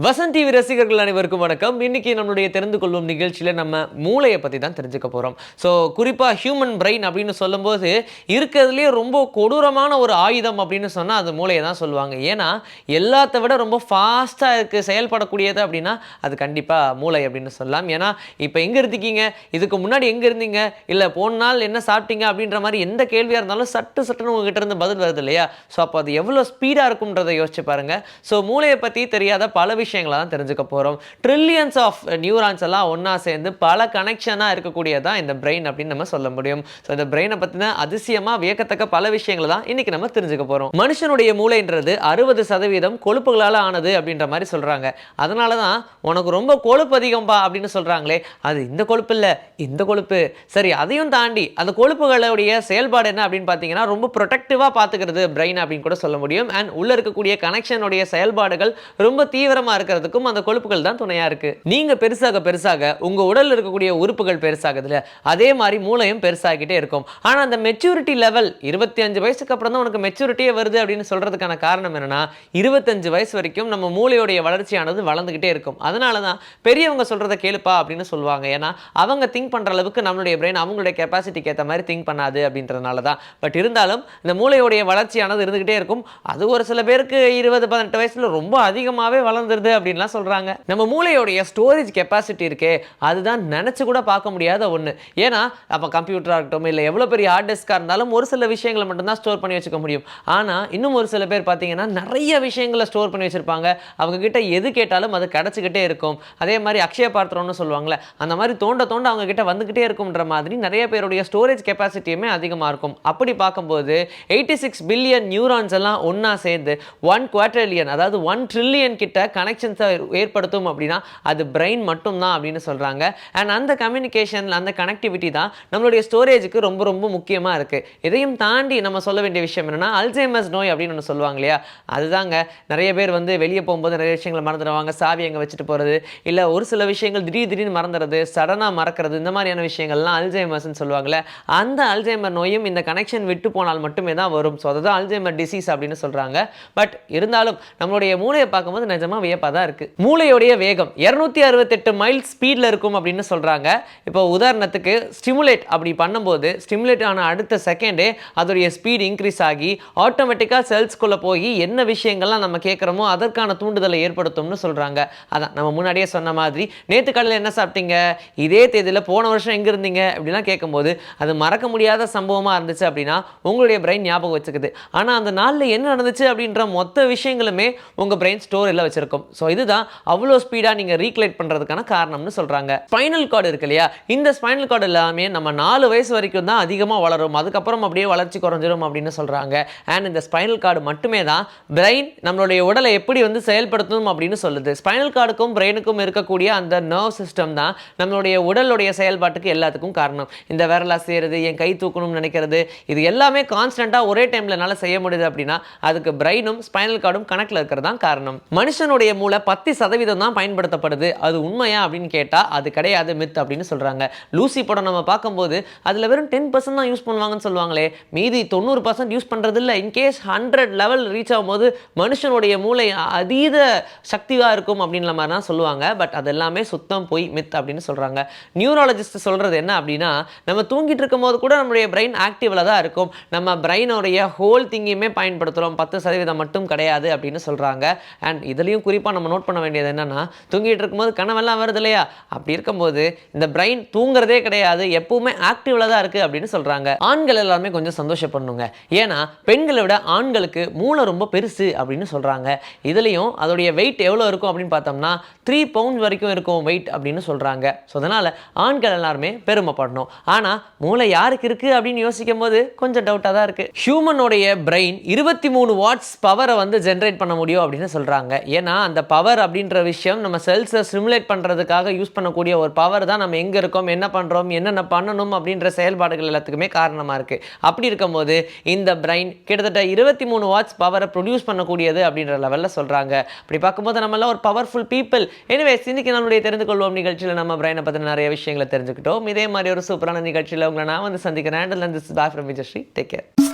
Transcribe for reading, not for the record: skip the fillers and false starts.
Vasanth TV ரசிகர்கள் அனைவருக்கும் வணக்கம். இன்னைக்கு நம்மளுடைய தெரிந்து கொள்வோம் நிகழ்ச்சியில் நம்ம மூளையை பற்றி தான் தெரிஞ்சுக்க போகிறோம். ஸோ குறிப்பாக ஹியூமன் பிரெயின் அப்படின்னு சொல்லும்போது இருக்கிறதுலேயே ரொம்ப கொடூரமான ஒரு ஆயுதம் அப்படின்னு சொன்னால் அது மூளையை தான் சொல்லுவாங்க. ஏன்னா எல்லாத்த விட ரொம்ப ஃபாஸ்ட்டாக இருக்குது செயல்படக்கூடியது அப்படின்னா அது கண்டிப்பாக மூளை அப்படின்னு சொல்லலாம். ஏன்னா இப்போ எங்கே இருந்தீங்க, இதுக்கு முன்னாடி எங்கே இருந்தீங்க, இல்லை போன நாள் என்ன சாப்பிட்டீங்க அப்படின்ற மாதிரி எந்த கேள்வியாக இருந்தாலும் சட்டுன்னு உங்ககிட்ட இருந்து பதில் வருது இல்லையா? ஸோ அப்போ அது எவ்வளோ ஸ்பீடாக இருக்கும்ன்றதை யோசிச்சு பாருங்கள். ஸோ மூளையை பற்றி தெரியாத பல விஷயங்களை தான் தெரிஞ்சுக்க போகிறோம். ட்ரில்லியன்ஸ் ஆஃப் நியூரான்ஸ் எல்லாம் ஒன்றா சேர்ந்து பல கனெக்ஷனாக இருக்கக்கூடியதான் இந்த பிரெயின் அப்படின்னு நம்ம சொல்ல முடியும். ஸோ இந்த பிரெயினை பற்றின அதிசயமாக வியக்கத்தக்க பல விஷயங்களை தான் இன்னைக்கு நம்ம தெரிஞ்சுக்க போகிறோம். மனுஷனுடைய மூளைன்றது 60% கொழுப்புகளால் ஆனது அப்படின்ற மாதிரி சொல்கிறாங்க. அதனால தான் உனக்கு ரொம்ப கொழுப்பு அதிகம்பா அப்படின்னு சொல்கிறாங்களே, அது இந்த கொழுப்பு இல்லை இந்த கொழுப்பு. சரி, அதையும் தாண்டி அந்த கொழுப்புகளுடைய செயல்பாடு என்ன அப்படின்னு பார்த்தீங்கன்னா ரொம்ப ப்ரொடெக்டிவாக பார்த்துக்கிறது பிரெயின் அப்படின்னு கூட சொல்ல முடியும். அண்ட் உள்ள இருக்கக்கூடிய கனெக்ஷனுடைய செயல்பாடுகள் ரொம்ப தீவிரமாக இருக்கிறதுக்கும் அந்த கொழுப்புகள் தான் துணையாக இருக்குது. நீங்கள் பெருசாக உங்கள் உடலில் இருக்கக்கூடிய உறுப்புகள் பெருசாகுதுல, அதே மாதிரி மூளையும் பெருசாகிட்டே இருக்கும். ஆனால் அந்த மெச்சூரிட்டி லெவல் 25 வயசுக்கு அப்புறம் தான் உனக்கு மெச்சூரிட்டியே வருது அப்படின்னு சொல்கிறதுக்கான காரணம் என்னன்னா 25 வயசு வரைக்கும் நம்ம மூளையுடைய வளர்ச்சியானது வளர்ந்துக்கிட்டே இருக்கும். அதனால தான் பெரியவங்க சொல்கிறத கேளுப்பா அப்படின்னு சொல்லுவாங்க. ஏன்னா அவங்க திங்க் பண்ணுற அளவுக்கு நம்மளுடைய பிரெயின் அவங்களுடைய கெப்பாசிட்டிக்கு ஏற்ற மாதிரி திங்க் பண்ணாது அப்படின்றதுனால தான். பட் இருந்தாலும் இந்த மூளையுடைய வளர்ச்சியானது இருந்துகிட்டே இருக்கும். அது ஒரு சில பேருக்கு 20-18 வயசுல ரொம்ப அதிகமாகவே வளர்ந்துருது அப்படின்லாம் சொல்கிறாங்க. நம்ம மூளையோடைய ஸ்டோரேஜ் கெப்பாசிட்டி இருக்கே, அதுதான் நினச்சி கூட பார்க்க முடியாத ஒன்று. ஏன்னா அப்போ கம்ப்யூட்டராக இருக்கட்டும், இல்லை எவ்வளோ பெரிய ஹார்ட் டிஸ்காக இருந்தாலும் ஒரு சில விஷயங்களை மட்டும்தான் ஸ்டோர் பண்ணி வச்சுக்க முடியும். ஆனால் இன்னும் ஒரு சில பேர் பார்த்தீங்கன்னா நிறைய விஷயங்களை ஸ்டோர் பண்ணி வச்சுருப்பாங்க. அவங்க கிட்ட எது கேட்டாலும் அது கிடச்சிக்கிட்டே இருக்கும். அதே மாதிரி அக்ஷய பாத்திரம்னு சொல்லுவாங்களே, அந்த மாதிரி தோண்ட அவங்க கிட்ட வந்துக்கிட்டே இருக்கும்ன்ற மாதிரி நிறைய பேருடைய ஸ்டோரேஜ் கெப்பாசிட்டியுமே அதிகமாக இருக்கும். அப்படி பார்க்கும்போது 86 பில்லியன் நியூரான்ஸ் எல்லாம் ஒன்றா சேர்ந்து 1 குவாட்ரில்லியன், அதாவது 1 ட்ரில்லியன் கிட்ட கனெக்ஷன்ஸை ஏற்படுத்தும் அப்படின்னா அது பிரெயின் மட்டும்தான் அப்படின்னு சொல்கிறாங்க. அண்ட் அந்த கம்யூனிகேஷன், அந்த கனெக்டிவிட்டி தான் நம்மளுடைய ஸ்டோரேஜுக்கு ரொம்ப ரொம்ப முக்கியமாக இருக்குது. இதையும் தாண்டி நம்ம சொல்ல வேண்டிய விஷயம் என்னென்னா அல்சைமர்ஸ் நோய் அப்படின்னு ஒன்று சொல்லுவாங்க இல்லையா, அதுதாங்க. நிறைய பேர் வந்து வெளியே போகும்போது நிறைய விஷயங்களை மறந்துடுவாங்க, சாவி அங்கே வச்சுட்டு போகிறது, இல்லை ஒரு சில விஷயங்கள் திடீர்னு மறந்துடுறது, சடனாக மறக்கிறது, இந்த மாதிரியான விஷயங்கள்லாம் அல்சைமர்ஸ்ன்னு சொல்லுவாங்களே. அந்த அல்சைமர் நோயும் இந்த கனெக்ஷன் விட்டு போனால் மட்டுமே தான் வரும். ஸோ அதுதான் அல்சைமர் டிசீஸ் அப்படின்னு சொல்கிறாங்க. பட் இருந்தாலும் நம்மளுடைய மூளையை பார்க்கும்போது நிஜமாக வியப்பாக தான் இருக்குது. மூளையோடைய வேகம் 268 மைல் ஸ்பீடில் இருக்கும் அப்படின்னு சொல்கிறாங்க. இப்போ உதாரணத்துக்கு ஸ்டிமுலேட் அப்படி பண்ணும்போது ஸ்டிமுலேட் ஆன அடுத்த செகண்டே அதோடைய ஸ்பீட் இன்க்ரீஸ் ஆகி ஆட்டோமேட்டிக்காக செல்ஸ்குள்ளே போய் என்ன விஷயங்கள்லாம் நம்ம கேட்குறோமோ அதற்கான தூண்டுதலை ஏற்படுத்தும்னு சொல்கிறாங்க. அதான் நம்ம முன்னாடியே சொன்ன மாதிரி நேற்று காலையில் என்ன சாப்பிட்டீங்க, இதே தேதியில் போன வருஷம் எங்கே இருந்தீங்க அப்படிலாம் கேட்கும்போது அது மறக்க முடியாத சம்பவமாக இருந்துச்சு அப்படின்னா உங்களுடைய பிரெயின் ஞாபகம் வச்சுக்குது. ஆனால் அந்த நாளில் என்ன நடந்துச்சு அப்படின்ற மொத்த விஷயங்களுமே உங்கள் பிரெயின் ஸ்டோரில் வச்சிருக்கும். ஸோ இதுதான் அவ்வளோ ஸ்பீடாக நீங்கள் ரீக்லேட் பண்ணுறதுக்கான காரணம்னு சொல்கிறாங்க. ஸ்பைனல் கார்டு இருக்கு இல்லையா, இந்த ஸ்பைனல் கார்டு எல்லாமே நம்ம 4 வயசு வரைக்கும் தான் அதிகமாக வளரும், அதுக்கப்புறம் அப்படியே வளர்ச்சி குறைஞ்சிரும் அப்படின்னு சொல்கிறாங்க. அண்ட் இந்த ஸ்பைனல் கார்டு மட்டுமே தான் பிரெயின் நம்மளுடைய உடலை எப்படி வந்து செயல்படுத்தணும் அப்படின்னு சொல்லுது. ஸ்பைனல் கார்டுக்கும் பிரெயினுக்கும் இருக்கக்கூடிய அந்த நர்வ் சிஸ்டம் தான் நம்மளுடைய உடலுடைய செயல்பாட்டுக்கு எல்லாத்துக்கும் காரணம். இந்த விரலா செய்கிறது, என் கை தூக்கணும்னு நினைக்கிறது, இது எல்லாமே கான்ஸ்டண்ட்டாக ஒரே டைமில் என்னால் செய்ய முடியுது அப்படின்னா அதுக்கு பிரெயினும் ஸ்பைனல் கார்டும் கணக்கில் இருக்கிறது தான் காரணம். மனுஷனுடைய மூளை 10% தான் பயன்படுத்தப்படுது. அது உண்மையா அப்படின்னு கேட்டால் அது கிடையாது, மித் அப்படின்னு சொல்கிறாங்க. லூசி படம் நம்ம பார்க்கும்போது அதில் வெறும் 10% தான் யூஸ் பண்ணுவாங்கன்னு சொல்லுவாங்களே, மீதி 90% யூஸ் பண்ணுறது இல்லை. இன்கேஸ் 100 லெவல் ரீச் ஆகும்போது மனுஷனுடைய மூளை அதீத சக்தியாக இருக்கும் அப்படின்ற மாதிரி தான் சொல்லுவாங்க. பட் அது எல்லாமே சுத்தம் போய் மித் அப்படின்னு சொல்கிறாங்க. நியூராலஜிஸ்ட் சொல்கிறது என்ன அப்படின்னா, நம்ம தூங்கிட்டு இருக்கும் போது கூட நம்மளுடைய பிரெயின் ஆக்டிவில் தான் இருக்கும். நம்ம பிரெயினுடைய ஹோல் திங்கையுமே பயன்படுத்துகிறோம், 10% மட்டும் கிடையாது அப்படின்னு சொல்கிறாங்க. அண்ட் இதுலேயும் குறிப்பாக நம்ம நோட் பண்ண வேண்டியது என்னென்னா, தூங்கிட்டு இருக்கும்போது கனவெல்லாம் வருது இல்லையா, அப்படி இருக்கும்போது இந்த பிரெயின் தூங்குறதே கிடையாது, எப்பவுமே ஆக்டிவ்ல தான் இருக்குது அப்படின்னு சொல்கிறாங்க. ஆண்கள் எல்லாருமே கொஞ்சம் சந்தோஷப்படணுங்க. ஏன்னா பெண்களை விட ஆண்களுக்கு மூளை ரொம்ப பெருசு அப்படின்னு சொல்கிறாங்க. இதுலேயும் அதோடைய வெயிட் எவ்வளோ இருக்கும் அப்படின்னு பார்த்தோம்னா 3 பவுண்ட் வரைக்கும் இருக்கும் வெயிட் அப்படின்னு சொல்கிறாங்க. ஸோ அதனால் ஆண்கள் எல்லாருமே பெருமைப்படணும். ஆனால் மூளை யாருக்கு இருக்குது அப்படின்னு யோசிக்கும் போது கொஞ்சம் டவுட்டாக தான் இருக்குது. ஹியூமனோடைய பிரெயின் 23 வாட்ஸ் பவரை வந்து ஜென்ரேட் பண்ண முடியும் அப்படின்னு சொல்கிறாங்க. ஏன்னா அந்த பவர் அப்படின்ற விஷயம் நம்ம செல்ஸை ஸ்டிமுலேட் பண்ணுறதுக்காக யூஸ் பண்ணக்கூடிய ஒரு பவர் தான். நம்ம எங்கே இருக்கோம், என்ன பண்ணுறோம், என்னென்ன பண்ணணும் அப்படின்ற செயல்பாடுகள் எல்லாத்துக்குமே காரணமாக இருக்குது. அப்படி இருக்கும்போது இந்த பிரெயின் கிட்டத்தட்ட 23 வாட்ஸ் பவரை ப்ரொடியூஸ் பண்ணக்கூடியது அப்படின்ற லெவலில் சொல்கிறாங்க. அப்படி பார்க்கும்போது நம்மளாம் ஒரு பவர்ஃபுல் பீப்புள். எனிவேஸ், இன்னைக்கு நம்மளுடைய தெரிந்து கொள்வோம் நிகழ்ச்சியில் நம்ம பிரெயினை பற்றி நிறைய விஷயங்களை தெரிஞ்சுக்கிட்டோம். இதே மாதிரி ஒரு சூப்பரான நிகழ்ச்சியில் உங்களை நான் வந்து சந்திக்கிறேன். This is bye from Vijay Sri. Take care.